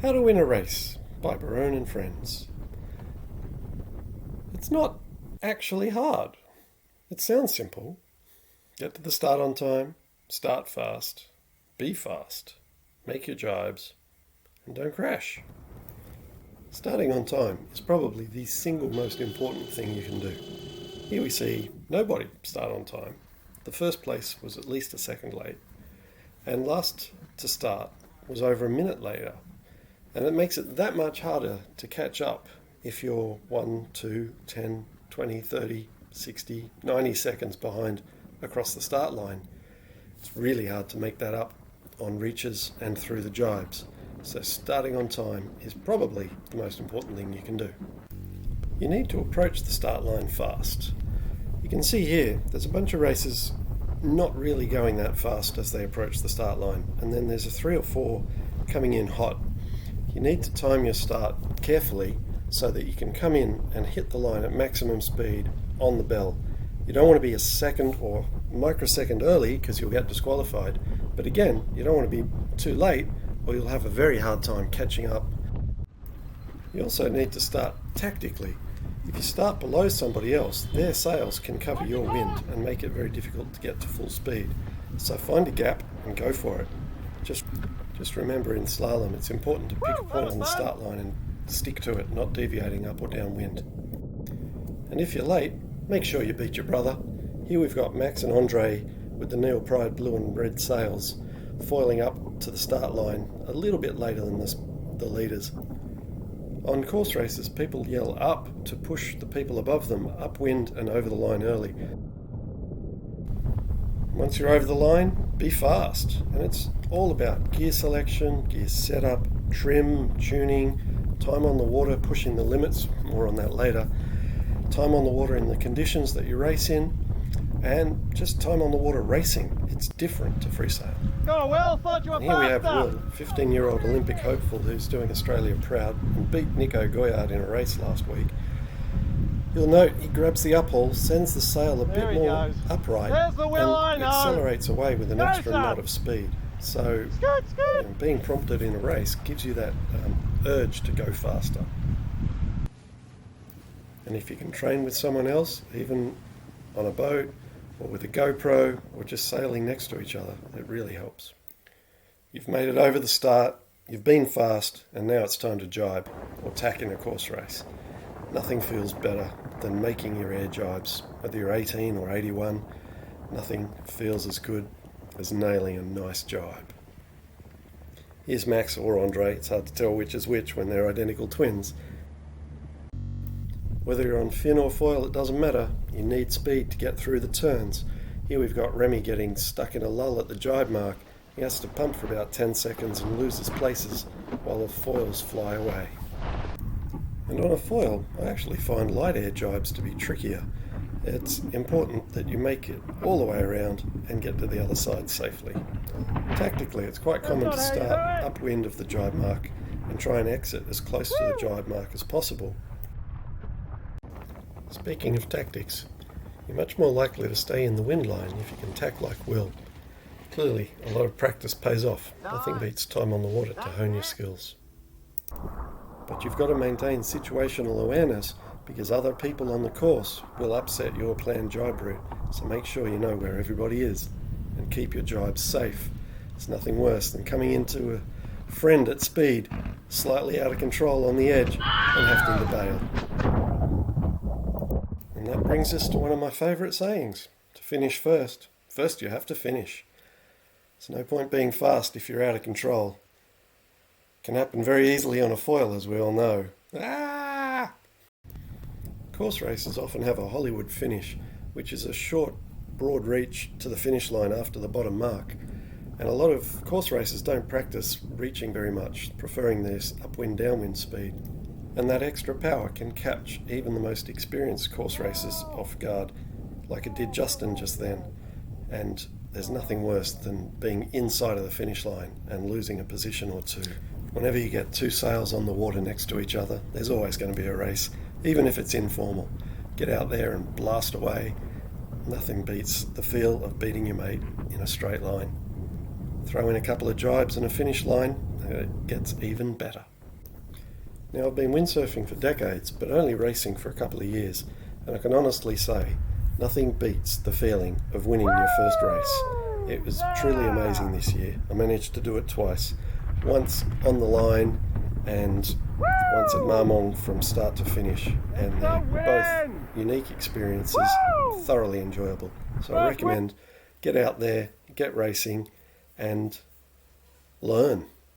How to Win a Race by Barone and Friends. It's not actually hard. It sounds simple. Get to the start on time, start fast, be fast, make your jibes, and don't crash. Starting on time is probably the single most important thing you can do. Here we see nobody start on time. The first place was at least a second late, and last to start was over a minute later. And it makes it that much harder to catch up if you're 1, 2, 10, 20, 30, 60, 90 seconds behind across the start line. It's really hard to make that up on reaches and through the jibes. So starting on time is probably the most important thing you can do. You need to approach the start line fast. You can see here there's a bunch of racers not really going that fast as they approach the start line, and then there's a 3 or 4 coming in hot. You need to time your start carefully so that you can come in and hit the line at maximum speed on the bell. You don't want to be a second or microsecond early because you'll get disqualified, but again, you don't want to be too late or you'll have a very hard time catching up. You also need to start tactically. If you start below somebody else, their sails can cover your wind and make it very difficult to get to full speed. So find a gap and go for it. Just remember, in slalom, it's important to pick a point on the start line and stick to it, not deviating up or downwind. And if you're late, make sure you beat your brother. Here we've got Max and Andre with the Neil Pride blue and red sails, foiling up to the start line a little bit later than the leaders. On course races, people yell up to push the people above them upwind and over the line early. Once you're over the line, be fast, and it's all about gear selection, gear setup, trim, tuning, time on the water, pushing the limits, more on that later, time on the water in the conditions that you race in, and just time on the water racing. It's different to freesail. Go, Will, thought you were Here we have faster. Will, 15-year-old Olympic hopeful who's doing Australia proud and beat Nico Goyard in a race last week. You'll note he grabs the uphaul, sends the sail a bit more upright, There's the Will I and know. accelerates away with an Go, extra son. knot of speed. So Scoot. being prompted in a race gives you that urge to go faster. And if you can train with someone else, even on a boat or with a GoPro or just sailing next to each other, it really helps. You've made it over the start, you've been fast, and now it's time to jibe or tack in a course race. Nothing feels better than making your air jibes, whether you're 18 or 81. Nothing feels as good as nailing a nice jibe. Here's Max or Andre. It's hard to tell which is which when they're identical twins. Whether you're on fin or foil, it doesn't matter. You need speed to get through the turns. Here we've got Remy getting stuck in a lull at the jibe mark. He has to pump for about 10 seconds and loses places while the foils fly away. And on a foil, I actually find light air jibes to be trickier. It's important that you make it all the way around and get to the other side safely. Tactically, it's quite common to start upwind of the jibe mark and try and exit as close to the jibe mark as possible. Speaking of tactics, you're much more likely to stay in the wind line if you can tack like Will. Clearly, a lot of practice pays off. Nothing beats time on the water to hone your skills. But you've got to maintain situational awareness because other people on the course will upset your planned jibe route, so make sure you know where everybody is and keep your jibes safe. It's nothing worse than coming into a friend at speed, slightly out of control on the edge, and having to bail. And that brings us to one of my favourite sayings: to finish first. First you have to finish. There's no point being fast if you're out of control. Can happen very easily on a foil, as we all know. Course races often have a Hollywood finish, which is a short, broad reach to the finish line after the bottom mark. And a lot of course racers don't practice reaching very much, preferring this upwind-downwind speed. And that extra power can catch even the most experienced course racers off guard, like it did Justin just then. And there's nothing worse than being inside of the finish line and losing a position or two. Whenever you get two sails on the water next to each other, there's always going to be a race, even if it's informal. Get out there and blast away. Nothing beats the feel of beating your mate in a straight line. Throw in a couple of jibes and a finish line, and it gets even better. Now, I've been windsurfing for decades, but only racing for a couple of years, and I can honestly say nothing beats the feeling of winning your first race. It was truly amazing this year. I managed to do it twice, once on the line and once at Marmong from start to finish, and they're both unique experiences, thoroughly enjoyable. So I recommend get out there, get racing, and learn.